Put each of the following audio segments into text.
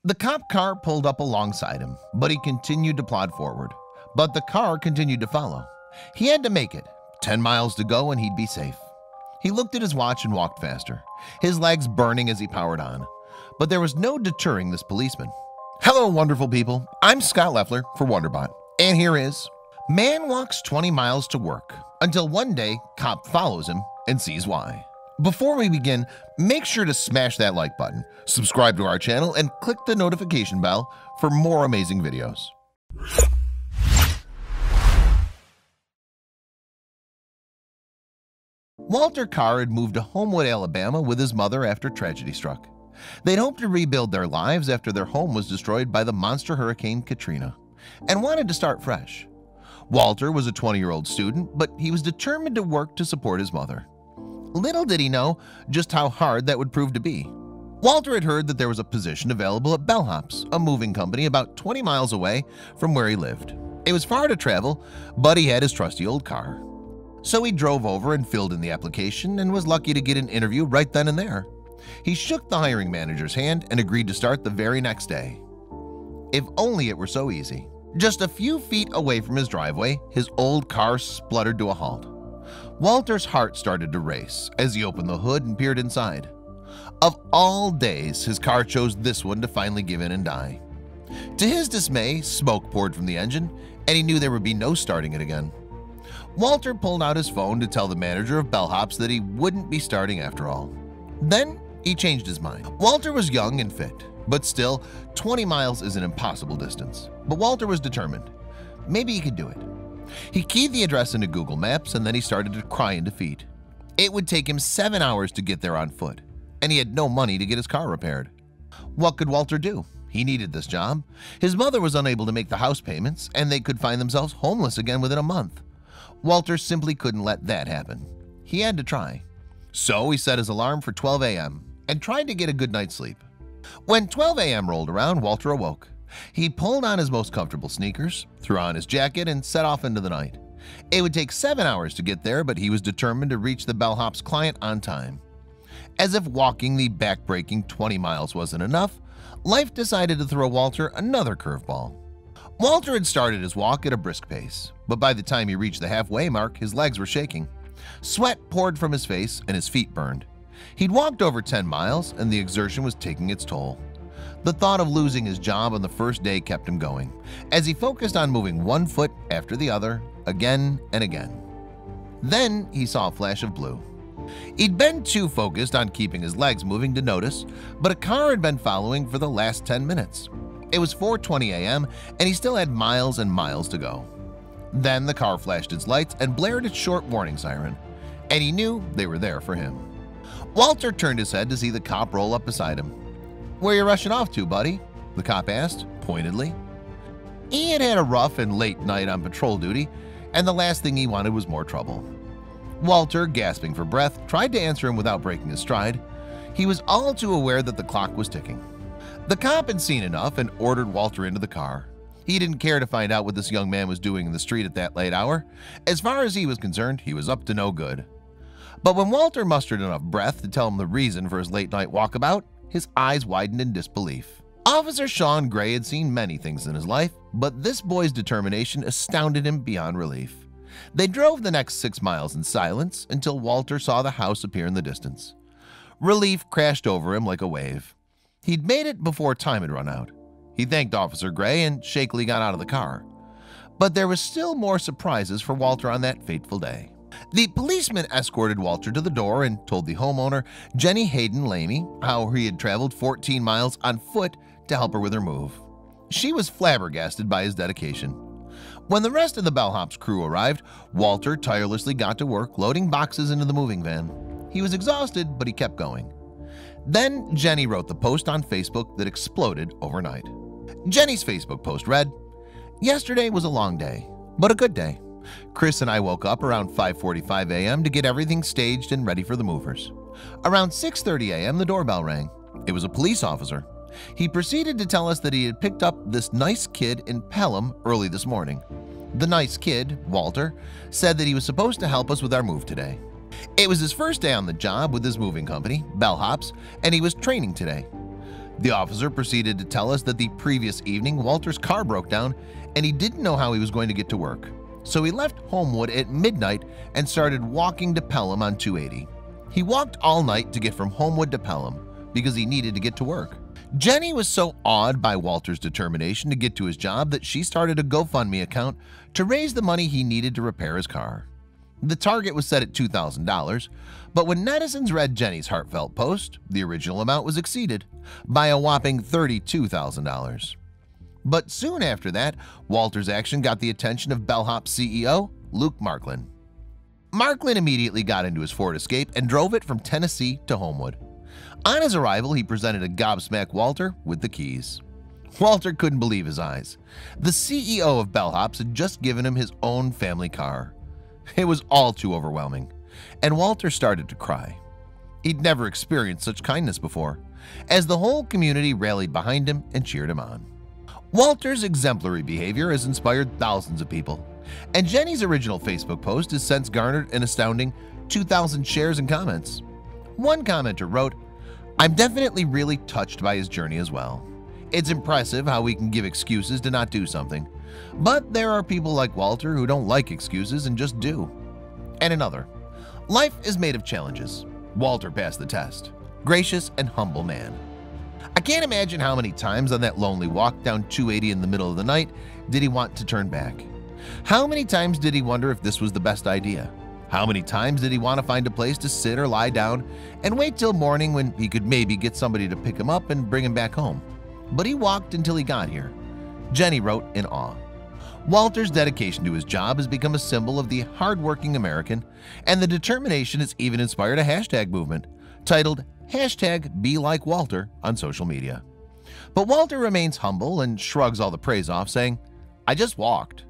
The cop car pulled up alongside him, but he continued to plod forward. But the car continued to follow. He had to make it. 10 miles to go and he'd be safe. He looked at his watch and walked faster, his legs burning as he powered on. But there was no deterring this policeman. Hello, wonderful people. I'm Scott Leffler for Wonderbot. And here is Man walks 20 miles to work until one day cop follows him and sees why. Before we begin, make sure to smash that like button, subscribe to our channel, and click the notification bell for more amazing videos. Walter Carr had moved to Homewood, Alabama with his mother after tragedy struck. They'd hoped to rebuild their lives after their home was destroyed by the monster Hurricane Katrina and wanted to start fresh. Walter was a 20-year-old student, but he was determined to work to support his mother. Little did he know just how hard that would prove to be. Walter had heard that there was a position available at Bellhops, a moving company about 20 miles away from where he lived. It was far to travel, but he had his trusty old car. So he drove over and filled in the application and was lucky to get an interview right then and there. He shook the hiring manager's hand and agreed to start the very next day. If only it were so easy. Just a few feet away from his driveway, his old car spluttered to a halt. Walter's heart started to race as he opened the hood and peered inside. Of all days, his car chose this one to finally give in and die. To his dismay, smoke poured from the engine, and he knew there would be no starting it again. Walter pulled out his phone to tell the manager of Bellhops that he wouldn't be starting after all. Then he changed his mind. Walter was young and fit, but still, 20 miles is an impossible distance. But Walter was determined. Maybe he could do it. He keyed the address into Google Maps and then he started to cry in defeat. It would take him 7 hours to get there on foot, and he had no money to get his car repaired. What could Walter do? He needed this job. His mother was unable to make the house payments, and they could find themselves homeless again within a month. Walter simply couldn't let that happen. He had to try. So he set his alarm for 12 a.m. and tried to get a good night's sleep. When 12 a.m. rolled around, Walter awoke. He pulled on his most comfortable sneakers, threw on his jacket, and set off into the night. It would take 7 hours to get there, but he was determined to reach the Bellhops client on time. As if walking the back-breaking 20 miles wasn't enough, life decided to throw Walter another curveball. Walter had started his walk at a brisk pace, but by the time he reached the halfway mark, his legs were shaking. Sweat poured from his face and his feet burned. He'd walked over 10 miles and the exertion was taking its toll. The thought of losing his job on the first day kept him going, as he focused on moving one foot after the other, again and again. Then he saw a flash of blue. He'd been too focused on keeping his legs moving to notice, but a car had been following for the last 10 minutes. It was 4:20 a.m. and he still had miles and miles to go. Then the car flashed its lights and blared its short warning siren, and he knew they were there for him. Walter turned his head to see the cop roll up beside him. "Where you rushing off to, buddy?" the cop asked, pointedly. He had had a rough and late night on patrol duty, and the last thing he wanted was more trouble. Walter, gasping for breath, tried to answer him without breaking his stride. He was all too aware that the clock was ticking. The cop had seen enough and ordered Walter into the car. He didn't care to find out what this young man was doing in the street at that late hour. As far as he was concerned, he was up to no good. But when Walter mustered enough breath to tell him the reason for his late-night walkabout, his eyes widened in disbelief. Officer Sean Gray had seen many things in his life, but this boy's determination astounded him beyond relief. They drove the next 6 miles in silence until Walter saw the house appear in the distance. Relief crashed over him like a wave. He'd made it before time had run out. He thanked Officer Gray and shakily got out of the car. But there was still more surprises for Walter on that fateful day. The policeman escorted Walter to the door and told the homeowner, Jenny Hayden Lamy, how he had traveled 14 miles on foot to help her with her move. She was flabbergasted by his dedication. When the rest of the Bellhops crew arrived, Walter tirelessly got to work loading boxes into the moving van. He was exhausted, but he kept going. Then Jenny wrote the post on Facebook that exploded overnight. Jenny's Facebook post read, "Yesterday was a long day, but a good day. Chris and I woke up around 5:45 a.m. to get everything staged and ready for the movers. Around 6:30 a.m. the doorbell rang. It was a police officer. He proceeded to tell us that he had picked up this nice kid in Pelham early this morning. The nice kid, Walter, said that he was supposed to help us with our move today. It was his first day on the job with his moving company, Bellhops, and he was training today. The officer proceeded to tell us that the previous evening Walter's car broke down and he didn't know how he was going to get to work. So he left Homewood at midnight and started walking to Pelham on 280. He walked all night to get from Homewood to Pelham because he needed to get to work. Jenny was so awed by Walter's determination to get to his job that she started a GoFundMe account to raise the money he needed to repair his car. The target was set at $2,000, but when netizens read Jenny's heartfelt post, the original amount was exceeded by a whopping $32,000. But soon after that, Walter's action got the attention of Bellhop CEO Luke Marklin. Marklin immediately got into his Ford Escape and drove it from Tennessee to Homewood. On his arrival, he presented a gobsmacked Walter with the keys. Walter couldn't believe his eyes. The CEO of Bellhops had just given him his own family car. It was all too overwhelming, and Walter started to cry. He'd never experienced such kindness before, as the whole community rallied behind him and cheered him on. Walter's exemplary behavior has inspired thousands of people, and Jenny's original Facebook post has since garnered an astounding 2,000 shares and comments. One commenter wrote, "I'm definitely really touched by his journey as well. It's impressive how we can give excuses to not do something, but there are people like Walter who don't like excuses and just do." And another, "Life is made of challenges. Walter passed the test. Gracious and humble man." I can't imagine how many times on that lonely walk down 280 in the middle of the night did he want to turn back. How many times did he wonder if this was the best idea? How many times did he want to find a place to sit or lie down and wait till morning when he could maybe get somebody to pick him up and bring him back home? But he walked until he got here. Jenny wrote in awe. Walter's dedication to his job has become a symbol of the hardworking American, and the determination has even inspired a hashtag movement titled #BeLikeWalter on social media. But Walter remains humble and shrugs all the praise off, saying, "I just walked."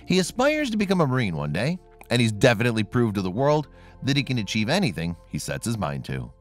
He aspires to become a Marine one day, and he's definitely proved to the world that he can achieve anything he sets his mind to.